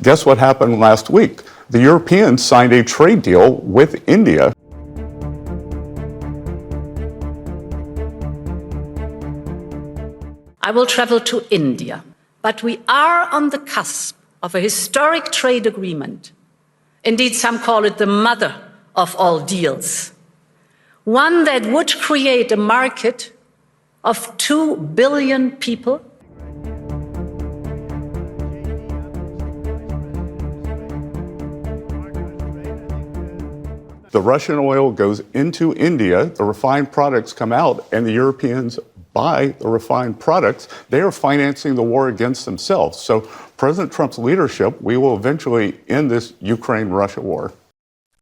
Guess what happened last week? The Europeans signed a trade deal with India. I will travel to India, but we are on the cusp of a historic trade agreement. Indeed, some call it the mother of all deals. One that would create a market of 2 billion people. The Russian oil goes into India, the refined products come out, and the Europeans buy the refined products. They are financing the war against themselves. So President Trump's leadership, we will eventually end this Ukraine-Russia war.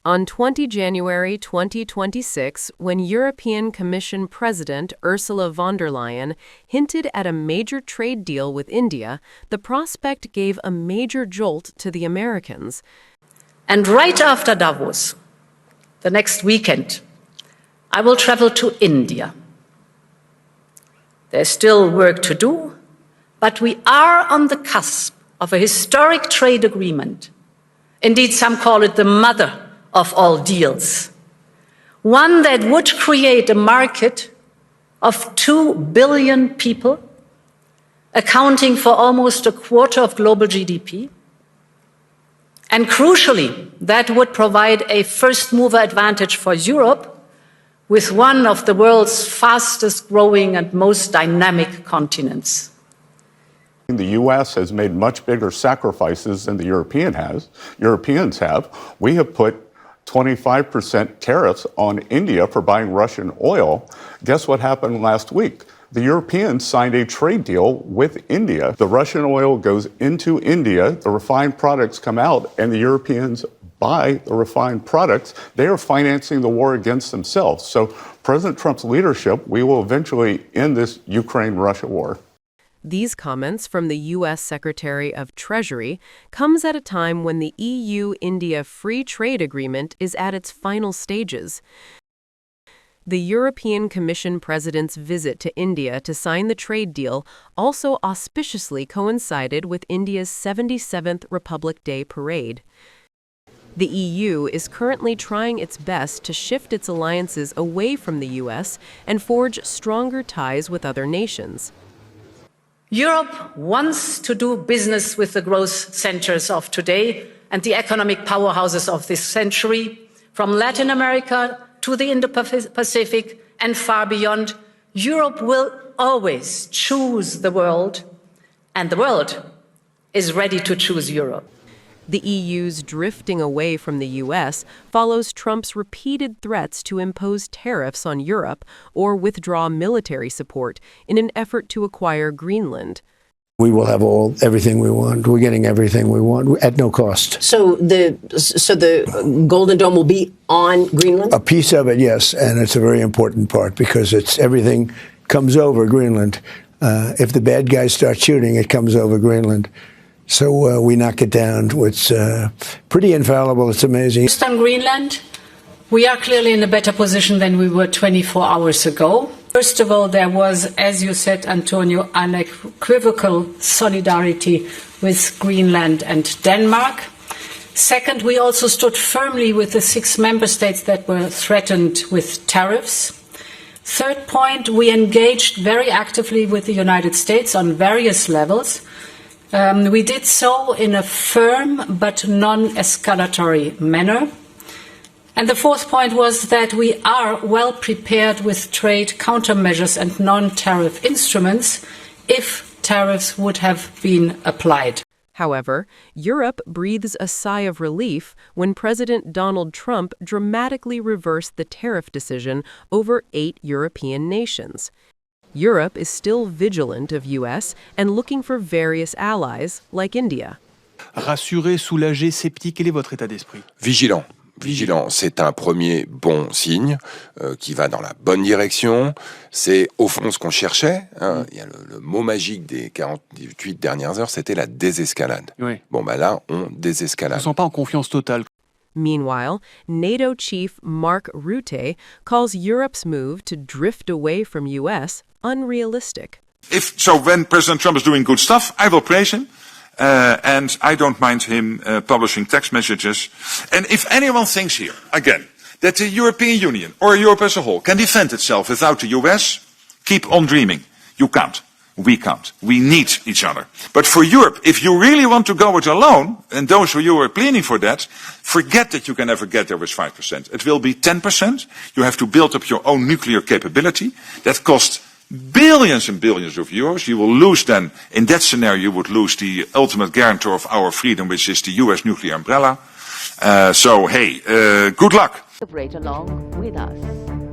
On 20 January 2026, when European Commission President Ursula von der Leyen hinted at a major trade deal with India, the prospect gave a major jolt to the Americans. And right after Davos, the next weekend, I will travel to India. There's still work to do, but we are on the cusp of a historic trade agreement. Indeed, some call it the mother of all deals. One that would create a market of 2 billion people, accounting for almost a quarter of global GDP. And crucially, that would provide a first-mover advantage for Europe, with one of the world's fastest-growing and most dynamic continents. The U.S. has made much bigger sacrifices than the Europeans have. We have put 25% tariffs on India for buying Russian oil. Guess what happened last week? The Europeans signed a trade deal with India. The Russian oil goes into India, the refined products come out, and the Europeans buy the refined products. They are financing the war against themselves. So President Trump's leadership, we will eventually end this Ukraine-Russia war. These comments from the U.S. Secretary of Treasury comes at a time when the EU-India Free Trade Agreement is at its final stages. The European Commission President's visit to India to sign the trade deal also auspiciously coincided with India's 77th Republic Day parade. The EU is currently trying its best to shift its alliances away from the U.S. and forge stronger ties with other nations. Europe wants to do business with the growth centers of today and the economic powerhouses of this century, from Latin America to the Indo-Pacific and far beyond. Europe will always choose the world, and the world is ready to choose Europe. The EU's drifting away from the U.S. follows Trump's repeated threats to impose tariffs on Europe or withdraw military support in an effort to acquire Greenland. We will have everything we want. We're getting everything we want at no cost. So the Golden Dome will be on Greenland? A piece of it, yes, and it's a very important part because everything comes over Greenland. If the bad guys start shooting, it comes over Greenland. So we knock it down. It's pretty infallible. It's amazing. Just on Greenland, we are clearly in a better position than we were 24 hours ago. First of all, there was, as you said, Antonio, unequivocal solidarity with Greenland and Denmark. Second, we also stood firmly with the 6 member states that were threatened with tariffs. Third point, we engaged very actively with the United States on various levels. We did so in a firm but non-escalatory manner. And the fourth point was that we are well prepared with trade countermeasures and non-tariff instruments if tariffs would have been applied. However, Europe breathes a sigh of relief when President Donald Trump dramatically reversed the tariff decision over 8 European nations. Europe is still vigilant of U.S. and looking for various allies, like India. Rassuré, soulagé, sceptique, quel est votre état d'esprit? Vigilant. Vigilant, c'est un premier bon signe qui va dans la bonne direction. C'est au fond ce qu'on cherchait. Hein. Il y a le mot magique des 48 dernières heures, c'était la désescalade. Oui. Bon, ben là, on désescalade. Ils ne sont pas en confiance totale. Meanwhile, NATO chief Mark Rutte calls Europe's move to drift away from U.S. unrealistic. When President Trump is doing good stuff, I will praise him. and I don't mind him publishing text messages. And if anyone thinks here, again, that the European Union or Europe as a whole can defend itself without the US, keep on dreaming. You can't. We can't. We need each other. But for Europe, if you really want to go it alone, and those of you who are pleading for that, forget that you can ever get there with 5%. It will be 10%. You have to build up your own nuclear capability. That costs billions and billions of euros. You will lose then, in that scenario, you would lose the ultimate guarantor of our freedom, which is the US nuclear umbrella. Good luck. Celebrate along with us.